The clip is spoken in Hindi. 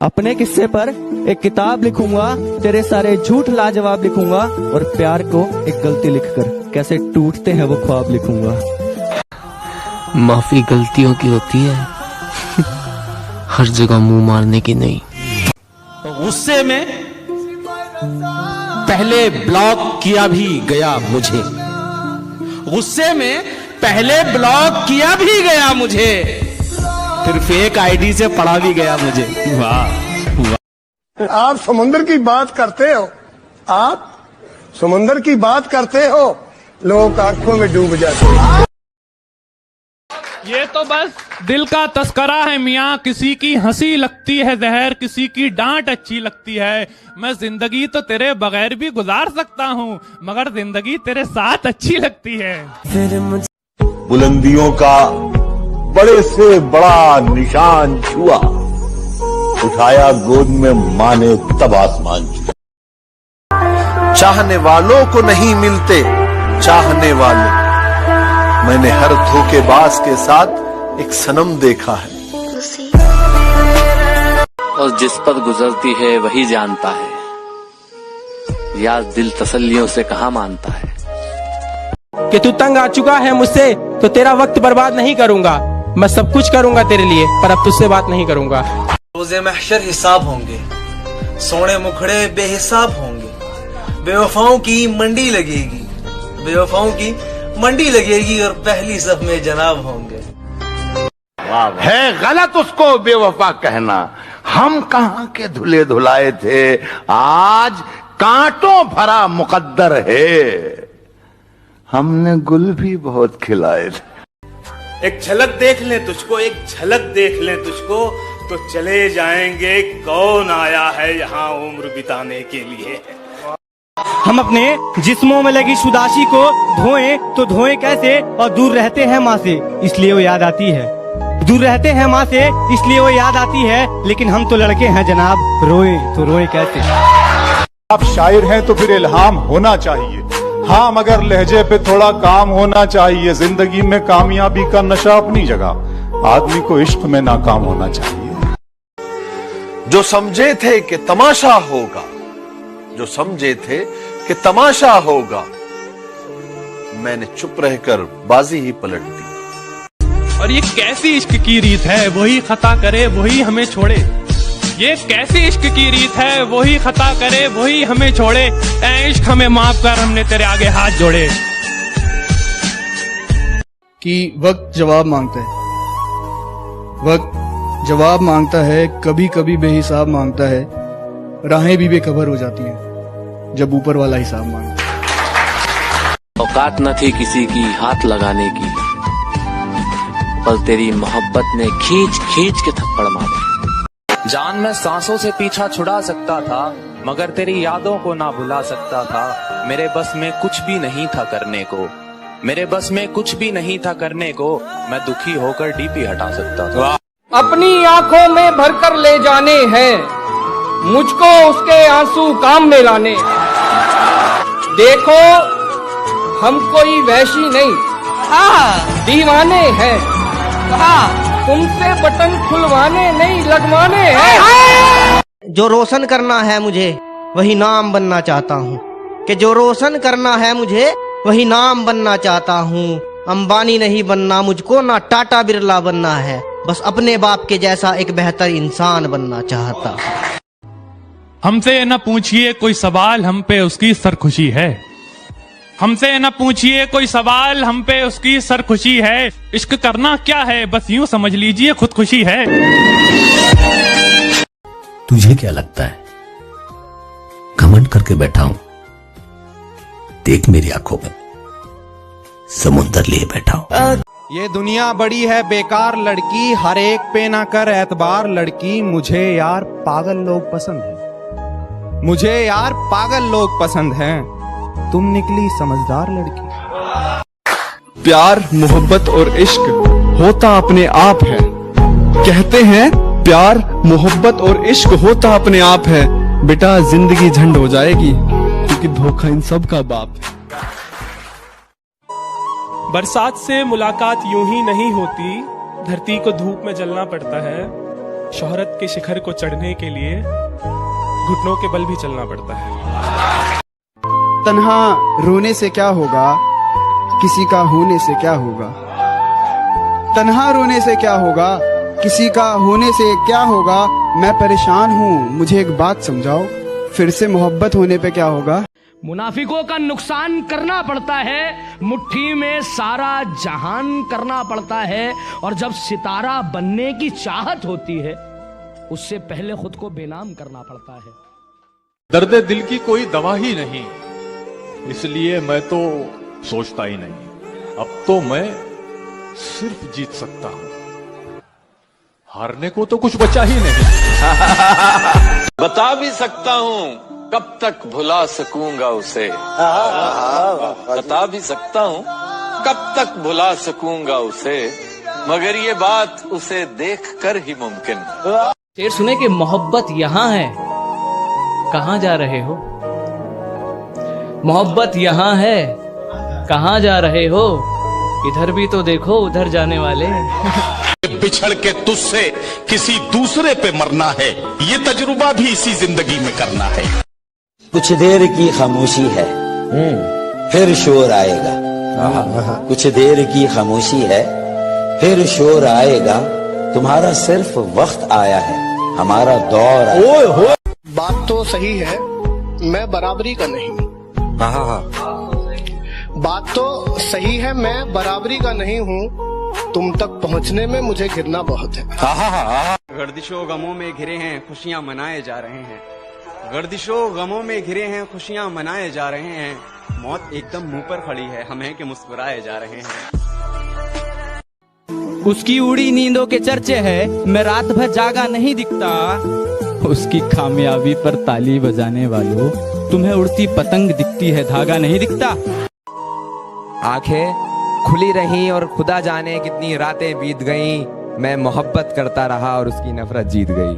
अपने किस्से पर एक किताब लिखूंगा, तेरे सारे झूठ लाजवाब लिखूंगा और प्यार को एक गलती लिखकर कैसे टूटते हैं वो ख्वाब लिखूंगा। माफी गलतियों की होती है, हर जगह मुंह मारने की नहीं। गुस्से में पहले ब्लॉक किया भी गया मुझे, गुस्से में पहले ब्लॉक किया भी गया मुझे, फिर फेक आईडी से पढ़ा भी गया मुझे। वाह वाह। आप समुद्र की बात करते हो, आप समुद्र की बात करते हो, लोग आंखों में डूब जाते हैं। ये तो बस दिल का तस्करा है मियाँ, किसी की हंसी लगती है जहर, किसी की डांट अच्छी लगती है। मैं जिंदगी तो तेरे बगैर भी गुजार सकता हूँ, मगर जिंदगी तेरे साथ अच्छी लगती है। बुलंदियों का बड़े से बड़ा निशान छुआ, उठाया गोद में माँ ने तब आसमान छुआ। चाहने वालों को नहीं मिलते चाहने वाले, मैंने हर धोखेबाज के साथ एक सनम देखा है। और जिस पर गुजरती है वही जानता है, यार दिल तसल्लियों से कहाँ मानता है। कि तू तंग आ चुका है मुझसे तो तेरा वक्त बर्बाद नहीं करूंगा, मैं सब कुछ करूंगा तेरे लिए, पर अब तुझसे बात नहीं करूंगा। रोज़े महशर हिसाब होंगे, सोने मुखड़े बेहिसाब होंगे, बेवफाओं की मंडी लगेगी, बेवफाओं की मंडी लगेगी और पहली सब में जनाब होंगे। है गलत उसको बेवफा कहना, हम कहाँ के धुले धुलाए थे, आज कांटों भरा मुकद्दर है, हमने गुल भी बहुत खिलाए थे। एक झलक देख ले तुझको, एक झलक देख ले तुझको, तो चले जाएंगे कौन आया है यहाँ उम्र बिताने के लिए। हम अपने जिस्मों में लगी शुदाशी को धोएं तो धोएं कैसे, और दूर रहते हैं माँ से इसलिए वो याद आती है, दूर रहते हैं माँ से इसलिए वो याद आती है, लेकिन हम तो लड़के हैं जनाब, रोए तो रोए कैसे। आप शायर हैं तो फिर इल्हाम होना चाहिए, हाँ मगर लहजे पे थोड़ा काम होना चाहिए। जिंदगी में कामयाबी का नशा अपनी जगह, आदमी को इश्क में नाकाम होना चाहिए। जो समझे थे कि तमाशा होगा, जो समझे थे कि तमाशा होगा, मैंने चुप रहकर बाजी ही पलट दी। और ये कैसी इश्क की रीत है, वही खता करे वही हमें छोड़े। ये कैसी इश्क की रीत है, वही खता करे वही हमें छोड़े। ऐ इश्क हमें माफ कर, हमने तेरे आगे हाथ जोड़े। कि वक्त जवाब मांगता है, वक्त जवाब मांगता है, कभी कभी बेहिसाब मांगता है, राहें भी बेखबर हो जाती हैं जब ऊपर वाला हिसाब मांगता है। औकात न थी किसी की हाथ लगाने की, पर तेरी मोहब्बत ने खींच खींच के थप्पड़ मारा। जान में सांसों से पीछा छुड़ा सकता था, मगर तेरी यादों को ना भुला सकता था। मेरे बस में कुछ भी नहीं था करने को, मेरे बस में कुछ भी नहीं था करने को, मैं दुखी होकर डीपी हटा सकता था। अपनी आंखों में भरकर ले जाने हैं, मुझको उसके आंसू काम में लाने। देखो हम कोई वैशी नहीं, दीवाने हैं, तुमसे बटन खुलवाने नहीं लगवाने हैं। जो रोशन करना है मुझे वही नाम बनना चाहता हूँ, कि जो रोशन करना है मुझे वही नाम बनना चाहता हूँ। अंबानी नहीं बनना मुझको, ना टाटा बिरला बनना है, बस अपने बाप के जैसा एक बेहतर इंसान बनना चाहता हूँ। हमसे न पूछिए कोई सवाल, हम पे उसकी सरखुशी है। हमसे न पूछिए कोई सवाल, हम पे उसकी सरखुशी है। इश्क करना क्या है, बस यूं समझ लीजिए खुदकुशी है। तुझे क्या लगता है घमंड करके बैठा हूं, देख मेरी आंखों में समुंदर लिए बैठा हूं। ये दुनिया बड़ी है बेकार लड़की, हर एक पे ना कर एतबार लड़की। मुझे यार पागल लोग पसंद हैं, मुझे यार पागल लोग पसंद हैं, तुम निकली समझदार लड़की। प्यार मोहब्बत और इश्क होता अपने आप है, कहते हैं प्यार मोहब्बत और इश्क होता अपने आप है। बेटा जिंदगी झंड हो जाएगी क्योंकि धोखा इन सब का बाप है। बरसात से मुलाकात यूं ही नहीं होती, धरती को धूप में जलना पड़ता है। शोहरत के शिखर को चढ़ने के लिए घुटनों के बल भी चलना पड़ता है। तन्हा रोने से क्या होगा, किसी का होने से क्या होगा। तन्हा रोने से क्या होगा, किसी का होने से क्या होगा। मैं परेशान हूँ, मुझे एक बात समझाओ, फिर से मोहब्बत होने पे क्या होगा। मुनाफिकों का नुकसान करना पड़ता है, मुट्ठी में सारा जहान करना पड़ता है, और जब सितारा बनने की चाहत होती है उससे पहले खुद को बेनाम करना पड़ता है। दर्द दिल की कोई दवा ही नहीं, इसलिए मैं तो सोचता ही नहीं। अब तो मैं सिर्फ जीत सकता हूं, हारने को तो कुछ बचा ही नहीं। बता भी सकता हूँ कब तक भुला सकूंगा उसे, बता भी सकता हूँ कब तक भुला सकूंगा उसे, मगर ये बात उसे देखकर ही मुमकिन। शेर सुने कि मोहब्बत यहाँ है, कहाँ जा रहे हो। मोहब्बत यहाँ है, कहाँ जा रहे हो, इधर भी तो देखो उधर जाने वाले। बिछड़ के तुझसे किसी दूसरे पे मरना है, ये तजुर्बा भी इसी जिंदगी में करना है। कुछ देर की खामोशी है, फिर शोर आएगा। कुछ देर की खामोशी है, फिर शोर आएगा। तुम्हारा सिर्फ वक्त आया है, हमारा दौर आया। बात तो सही है, मैं बराबरी का नहीं। बात तो सही है, मैं बराबरी का नहीं हूँ। तुम तक पहुँचने में मुझे गिरना बहुत है। गर्दिशों गमों में घिरे हैं, खुशियाँ मनाए जा रहे हैं। गर्दिशों गमों में घिरे हैं, खुशियाँ मनाए जा रहे हैं। मौत एकदम मुंह पर खड़ी है, हम हैं कि मुस्कुराए जा रहे हैं। उसकी उड़ी नींदों के चर्चे है, मैं रात भर जागा नहीं दिखता। उसकी कामयाबी पर ताली बजाने वालों, तुम्हें उड़ती पतंग दिखती है, धागा नहीं दिखता। आंखें खुली रहीं और खुदा जाने कितनी रातें बीत गईं, मैं मोहब्बत करता रहा और उसकी नफरत जीत गई।